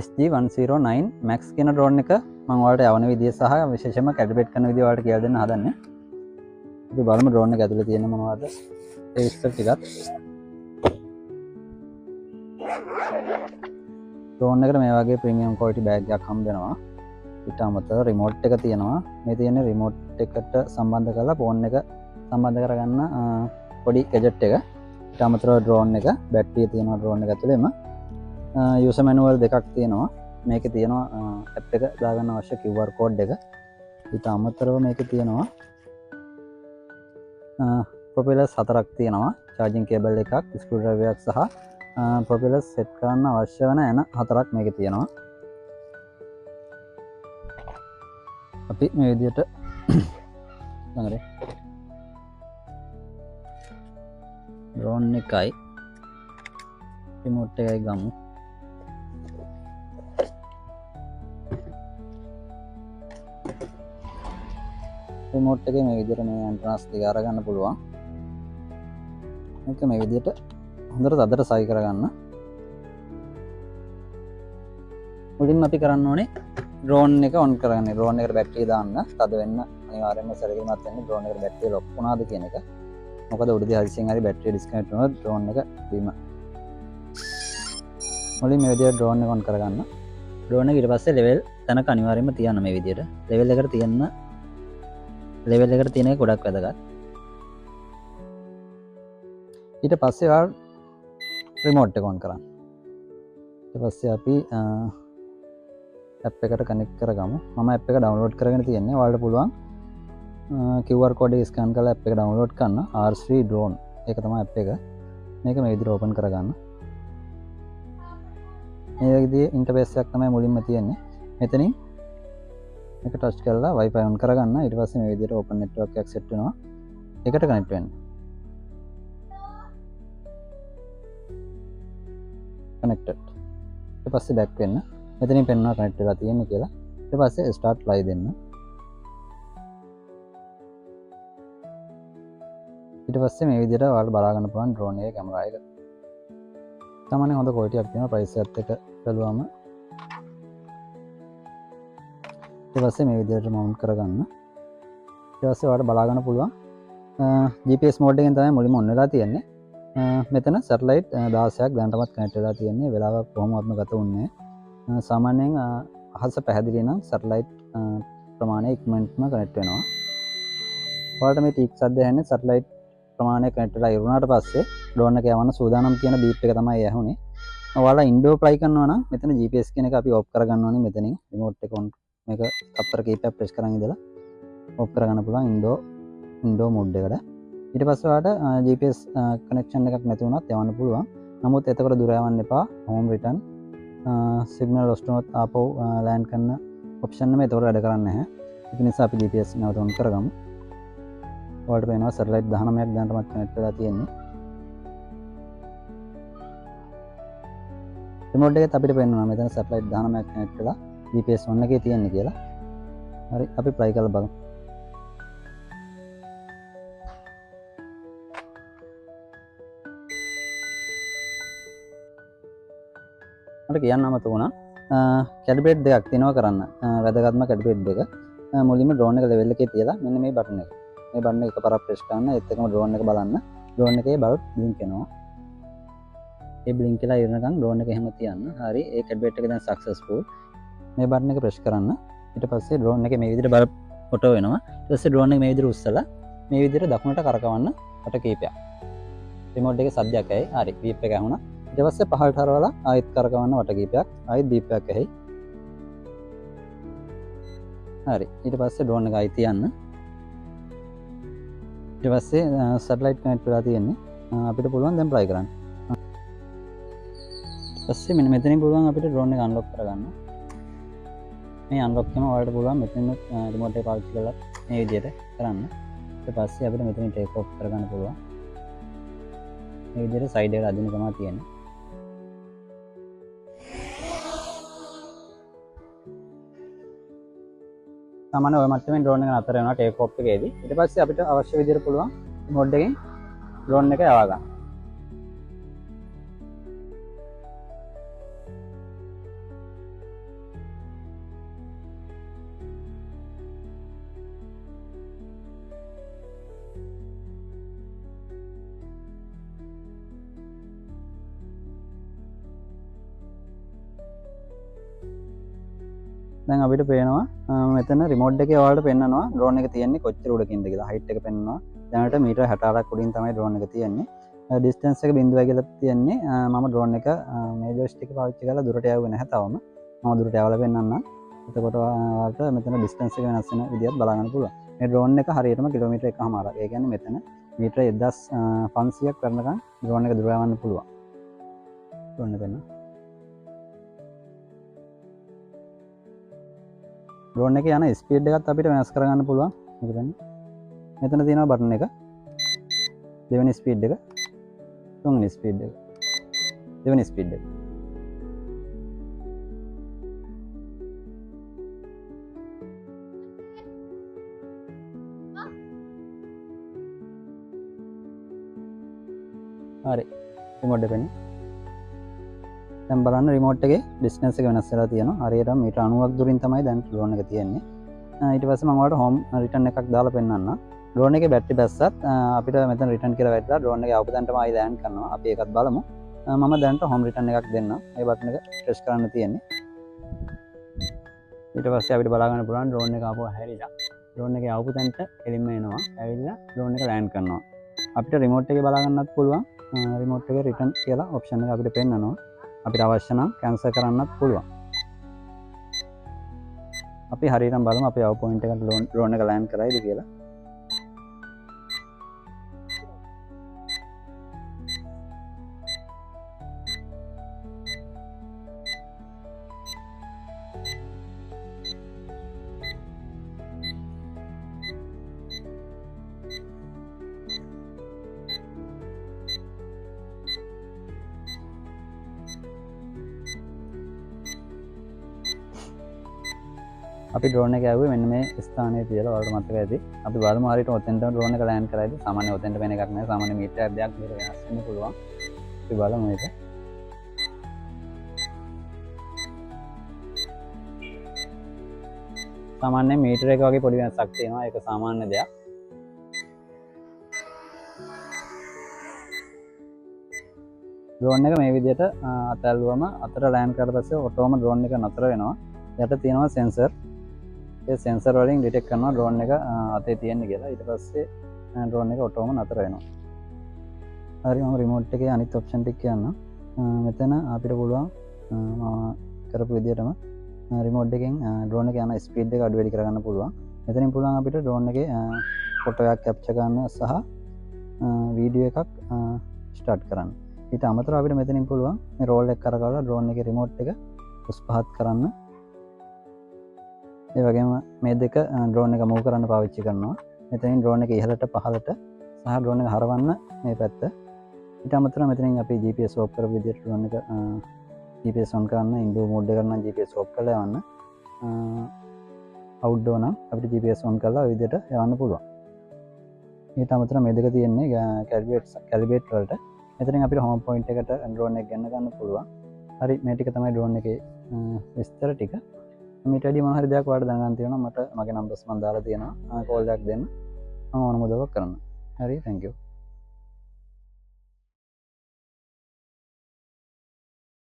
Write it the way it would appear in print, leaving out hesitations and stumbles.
SG109 Max කියන drone එක මම ඔයාලට යවන විදිය සහ විශේෂයෙන්ම කැලිබ්‍රේට් කරන විදිය ඔයාලට කියලා දෙන්න හදන්නේ. අපි බලමු ඩ්‍රෝන් එක ඇතුලේ තියෙන මොනවද ඒ විස්තර ටිකක්. ඩ්‍රෝන් එකට මේ වගේ ප්‍රීමියම් ක්වොලිටි බෑග් එකක් හම්බ වෙනවා. ඊට අමතරව රිමෝට් එක තියෙනවා. මේ තියෙන රිමෝට් එකට සම්බන්ධ කරලා ෆෝන් එක සම්බන්ධ කරගන්න පොඩි ගැජට් එක. ඊට අමතරව ඩ්‍රෝන් එක බැටරිය තියෙනවා ඩ්‍රෝන් එක ඇතුලේම. යුසර් මැනුවල් දෙකක් තියෙනවා. මේකේ තියෙනවා ඇප් එක දාගන්න අවශ්‍ය QR කෝඩ් එක. ඊට අමතරව මේකේ තියෙනවා ප්‍රොපෙලර්ස් 4ක් තියෙනවා. චාර්ජින් කේබල් එකක්, ස්ක්‍රූ ඩ්‍රයිවර් එකක් සහ ප්‍රොපෙලර්ස් සෙට් කරන්න අවශ්‍ය වෙන ඇන 4ක් මේකේ තියෙනවා. අපි මේ විදිහට ළඟට ඩ්‍රෝන් එකයි රිමෝට් එකයි ගමු. රිමෝට් එකේ මේ විදිහට මේ ඇන්ටනස් දෙක අරගන්න පුළුවන්. මේක මේ විදිහට හොඳට තදට සයි කරගන්න. මුලින්ම අපි කරන්න ඕනේ ඩ්‍රෝන් එක ඔන් කරගන්න. ඩ්‍රෝන් එකට බැටරිය දාන්න. තද වෙන්න අනිවාර්යයෙන්ම සැලකිලිමත් වෙන්න ඩ්‍රෝන් එකට බැටරිය ලොක් වුණාද කියන එක. මොකද උඩදී හදිසියෙන් හරි බැටරිය ඩිස්කනෙක්ට් වුණොත් ඩ්‍රෝන් එක බීම. මුලින් මේ විදිහට ඩ්‍රෝන් එක ඔන් කරගන්න. ඩ්‍රෝන් එක ඊට පස්සේ ලෙවල් තැනක අනිවාර්යයෙන්ම තියන්න මේ විදිහට. ලෙවල් එකට තියන්න ලෙවල් එකට තියෙන එක ගොඩක් වැදගත්. ඊට පස්සේ ඔයාලා රිමෝට් එක ඔන් කරන්න. ඊට පස්සේ අපි ඇප් එකට කනෙක්ට් කරගමු. මම ඇප් එක ඩවුන්ලෝඩ් කරගෙන තියෙන්නේ. ඔයාලට පුළුවන් QR කෝඩ් එක ස්කෑන් කරලා ඇප් එක ඩවුන්ලෝඩ් කරන්න. R3 drone. ඒක තමයි ඇප් එක. මේක මේ විදිහට ඕපන් කරගන්න. මේ විදිහේ ඉන්ටර්ෆේස් එකක් තමයි මුලින්ම තියෙන්නේ. මෙතනින් මේක ටච් කරලා Wi-Fi on කරගන්න. ඊට පස්සේ මේ විදිහට open network එකක් set වෙනවා. ඒකට කනෙක්ට් වෙන්න. connected. ඊට පස්සේ back වෙන්න. මෙතනින් පෙන්වනවා කනෙක්ට් වෙලා තියෙන්නේ කියලා. ඊට පස්සේ start live දෙන්න. ඊට පස්සේ මේ විදිහට ඔයාලට බලා ගන්න පුළුවන් drone එකේ කැමරා එක. සාමාන්‍යයෙන් හොඳ quality එකක් තියෙනවා price එකත් එක්ක බැලුවම. ඊට පස්සේ මේ විදිහට මවුන්ට් කරගන්න. ඊට පස්සේ ඔයාලට බලා ගන්න පුළුවන් GPS mode එකෙන් තමයි මුලින්ම on වෙලා තියෙන්නේ. මෙතන සැටලයිට් 16ක් දැනටමත් කනෙක්ට් වෙලා තියෙන්නේ. වෙලාවක් කොහොමවත්ම ගත වුණේ නැහැ. සාමාන්‍යයෙන් අහස පැහැදිලි නම් සැටලයිට් ප්‍රමාණය ඉක්මනටම කනෙක්ට් වෙනවා. ඔයාලට මේ ටීක් සද්ද ඇහෙන්නේ සැටලයිට් ප්‍රමාණය කනෙක්ට් වෙලා ඉවරනාට පස්සේ ඩ්‍රෝන් එක යවන්න සූදානම් කියන බීප් එක තමයි ඇහුනේ. ඔයාලා ඉන්ඩෝ ෆ්ලයි කරනවා නම් මෙතන GPS කියන එක අපි ඔෆ් කරගන්න ඕනේ මෙතනින්. රිමෝට් එක ඔන් මේක තප්පර කීපයක් ප්‍රෙස් කරන් ඉඳලා ඔෆ් කරගන්න පුළුවන් ඉන්ඩෝ මෝඩ් එකට. ඊට පස්සේ ඔයාලට GPS කනෙක්ෂන් එකක් නැති වුණත් යවන්න පුළුවන්. නමුත් එතකොට දුර යවන්න එපා. හෝම් රිටර්න් සිග්නල් ලොස්ට් වුණොත් ආපහු ලෑන්ඩ් කරන ඔප්ෂන් එක එතකොට වැඩ කරන්නේ නැහැ. ඒක නිසා අපි GPS නැවත ඔන් කරගමු. ඔයාලට පේනවා සැටලයිට් 19ක් දැනටමත් කනෙක්ට් වෙලා තියෙන්නේ. රිමෝට් එකත් අපිට පේනවා මෙතන සැටලයිට් 19ක් කනෙක්ට් වෙලා GPS 1 එකේ තියෙන්නේ කියලා. හරි අපි ප්ලයි කරලා බලමු. මට කියන්න අමතක වුණා. කැලිබ්‍රේට් දෙකක් තියෙනවා කරන්න. වැදගත්ම කැලිබ්‍රේට් දෙක. මුලින්ම ඩ්‍රෝන් එක ලෙවල් එකේ තියලා මෙන්න මේ බටන් එක. මේ බටන් එක එකපාරක් ප්‍රෙස් කරන්න. ඒත් එකම ඩ්‍රෝන් එක බලන්න. ඩ්‍රෝන් එකේ බල්බ් බ්ලින්ක් වෙනවා. ඒ බ්ලින්ක් වෙලා ඉවරනකම් ඩ්‍රෝන් එක එහෙම තියන්න. හරි ඒ කැලිබ්‍රේට් එක දැන් සක්සස්ෆුල්. මේ බටන් එක ප්‍රෙස් කරන්න. ඊට පස්සේ ඩ්‍රෝන් එකේ මේ විදිහට බල්බ් ෆොටෝ වෙනවා. ඊට පස්සේ ඩ්‍රෝන් එක මේ විදිහට උස්සලා මේ විදිහට දකුණට කරකවන්න වට කීපයක්. රිමෝට් එකේ සද්දයක් ඇහි. හරි බීප් එක ඇහුණා. ඊට පස්සේ පහළට හරවලා ආයෙත් කරකවන්න වට කීපයක්. ආයෙත් බීප් එකක් ඇහි. හරි ඊට පස්සේ ඩ්‍රෝන් එක ආයෙ තියන්න. ඊට පස්සේ සැටලයිට් කනෙක්ට් වෙලා තියෙන්නේ. අපිට පුළුවන් දැන් ප්ලයි කරන්න. පස්සේ මෙන්න මෙතනින් පුළුවන් අපිට ඩ්‍රෝන් එක අන්ලොක් කරගන්න. මේ අන්ලොක් කරන ඔයාලට පුළුවන් මෙතන රිමෝට් එක පාවිච්චි කරලා මේ විදිහට කරන්න. ඊට පස්සේ අපිට මෙතනින් ටේක් ඔෆ් කරගන්න පුළුවන්. මේ විදිහට සයිඩ් එකට අදින්න තමයි තියෙන්නේ. සාමාන්‍ය ඔය මට්ටමින් ඩ්‍රෝන් එක නතර වෙනවා ටේක් ඔෆ් එකේදී. ඊට පස්සේ අපිට අවශ්‍ය විදිහට පුළුවන් මෝඩ් එකෙන් ඩ්‍රෝන් එක යවා ගන්න. දැන් අපිට පේනවා මෙතන රිමෝට් එකේ ඔයාලට පෙන්නනවා ඩ්‍රෝන් එක තියෙන්නේ කොච්චර උඩකින්ද කියලා. හයිට් එක පෙන්නනවා. දැනට මීටර් 68ක් උඩින් තමයි ඩ්‍රෝන් එක තියෙන්නේ. ඩිස්ටන්ස් එක 0 කියලා තියෙන්නේ. මම ඩ්‍රෝන් එක මේ ජොයිස්ටික් එක පාවිච්චි කරලා දුරට යවුවේ නැහැ තවම. මම දුරට යවලා පෙන්නන්නම්. එතකොට ඔයාලට මෙතන ඩිස්ටන්ස් එක වෙනස් වෙන විදිහත් බලා ගන්න පුළුවන්. මේ ඩ්‍රෝන් එක හරියටම කිලෝමීටර් 1.5ක්. ඒ කියන්නේ මෙතන මීටර් 1500ක් කරනකම් ඩ්‍රෝන් එක දුර යවන්න පුළුවන්. ඩ්‍රෝන් එක පෙන්න. ඩ්‍රෝන් එකේ යන ස්පීඩ් එකත් අපිට වෙනස් කරගන්න පුළුවන්. මේක දැන් මෙතන තියෙනවා බටන් එක. දෙවෙනි ස්පීඩ් එක, තුන්වෙනි ස්පීඩ් එක, දෙවෙනි ස්පීඩ් එක. හරි. රිමෝට් එක පෙන්න. දැන් බලන්න රිමෝට් එකේ ඩිස්ටන්ස් එක වෙනස් වෙලා තියෙනවා. හරියටම මීටර් 90ක් දුරින් තමයි දැන් ඩ්‍රෝන් එක තියෙන්නේ. ඊට පස්සේ මම ඔයාලට හෝම් රිටර්න් එකක් දාලා පෙන්නන්නම්. ඩ්‍රෝන් එකේ බැටරි බැස්සත් අපිට මෙතන රිටර්න් කියලා වැටලා ඩ්‍රෝන් එක ආපු තැනටම ආයි ලෑන්ඩ් කරනවා. අපි ඒකත් බලමු. මම දැන්ට හෝම් රිටර්න් එකක් දෙන්නම්. මේ බටන් එක ප්‍රෙස් කරන්න තියෙන්නේ. ඊට පස්සේ අපිට බලා ගන්න පුළුවන් ඩ්‍රෝන් එක ආපුවා හැරිලා. ඩ්‍රෝන් එකේ ආපු තැනට එලින්ම එනවා. ඇවිල්ලා ඩ්‍රෝන් එක ලෑන්ඩ් කරනවා. අපිට රිමෝට් එකේ බලා ගන්නත් පුළුවන්. රිමෝට් එකේ රිටර්න් කියලා ඔප්ෂන් එක අපිට පෙන්නනවා. අපිට අවශ්‍ය නම් කැන්සල් කරන්නත් පුළුවන්. අපි හරියටම බලමු අපි ආව පොයින්ට් එකට ඩ්‍රෝන් එක ලෑන්ඩ් කරයිද කියලා. අපි ඩ්‍රෝන් එක ඇව්වේ මෙන්න මේ ස්ථානයේ තියලා ඔයාලට මතක ඇති. අපි බලමු හරියට ඔතෙන්ට ඩ්‍රෝන් එක ලෑන්ඩ් කරයිද. සාමාන්‍ය ඔතෙන්ට වෙන එකක් නෑ. සාමාන්‍ය මීටරයක් දෙකක් විතර වෙනස් වෙන්න පුළුවන්. අපි බලමු මේක. සාමාන්‍යයෙන් මීටර එක වගේ පොඩි වෙනසක් තියෙනවා. ඒක සාමාන්‍ය දෙයක්. ඩ්‍රෝන් එක මේ විදිහට අතැල්ලුවම අතට ලෑන්ඩ් කරලා පස්සේ ඔටෝම ඩ්‍රෝන් එක නතර වෙනවා. යට තියෙනවා සෙන්සර්. ඒ සෙන්සර් වලින් ඩිටෙක්ට් කරනවා ඩ්‍රෝන් එක අතේ තියෙන්නේ කියලා. ඊට පස්සේ ඩ්‍රෝන් එක ඔටෝම නතර වෙනවා. හරි මම රිමෝට් එකේ අනිත් ඔප්ෂන් ටික කියන්නම්. මෙතන අපිට පුළුවන් මම කරපු විදිහටම රිමෝට් එකෙන් ඩ්‍රෝන් එක යන ස්පීඩ් එක අඩු වැඩි කරගන්න පුළුවන්. මෙතනින් පුළුවන් අපිට ඩ්‍රෝන් එකේ ෆොටෝ එකක් කැප්චර් කරන්න සහ වීඩියෝ එකක් ස්ටාර්ට් කරන්න. ඊට අමතරව අපිට මෙතනින් පුළුවන් මේ රෝල් එක කරකවලා ඩ්‍රෝන් එකේ රිමෝට් එක උස් පහත් කරන්න. ඒ වගේම මේ දෙක ඩ්‍රෝන් එක මූව් කරන්න පාවිච්චි කරනවා. මෙතනින් ඩ්‍රෝන් එක ඉහළට පහළට සහ ඩ්‍රෝන් එක හරවන්න මේ පැත්ත. ඊට අමතරව මෙතනින් අපි GPS ඕෆ් කරපු විදිහට ඩ්‍රෝන් එක GPS on කරන්න, ඉන්ඩෝර් මෝඩ් එක කරන්න GPS ඕෆ් කරලා යවන්න. අවුට්ඩෝර් නම් අපිට GPS on කරලා ওই විදිහට යවන්න පුළුවන්. ඊට අමතරව මේ දෙක තියෙන්නේ කැලිබ්‍රේට් වලට. මෙතනින් අපිට හෝම් පොයින්ට් එකට ඩ්‍රෝන් එක ගන්න ගන්න පුළුවන්. හරි මේ ටික තමයි ඩ්‍රෝන් එකේ විස්තර ටික. මීට වැඩි මොන හරි දෙයක් ඔයාලට දැනගන්න තියෙනවා මට මගේ නම්බර්ස් මම දාලා තියෙනවා. කෝල් එකක් දෙන්න. මම ඕනම උදව්වක් කරන්න. හරි thank you.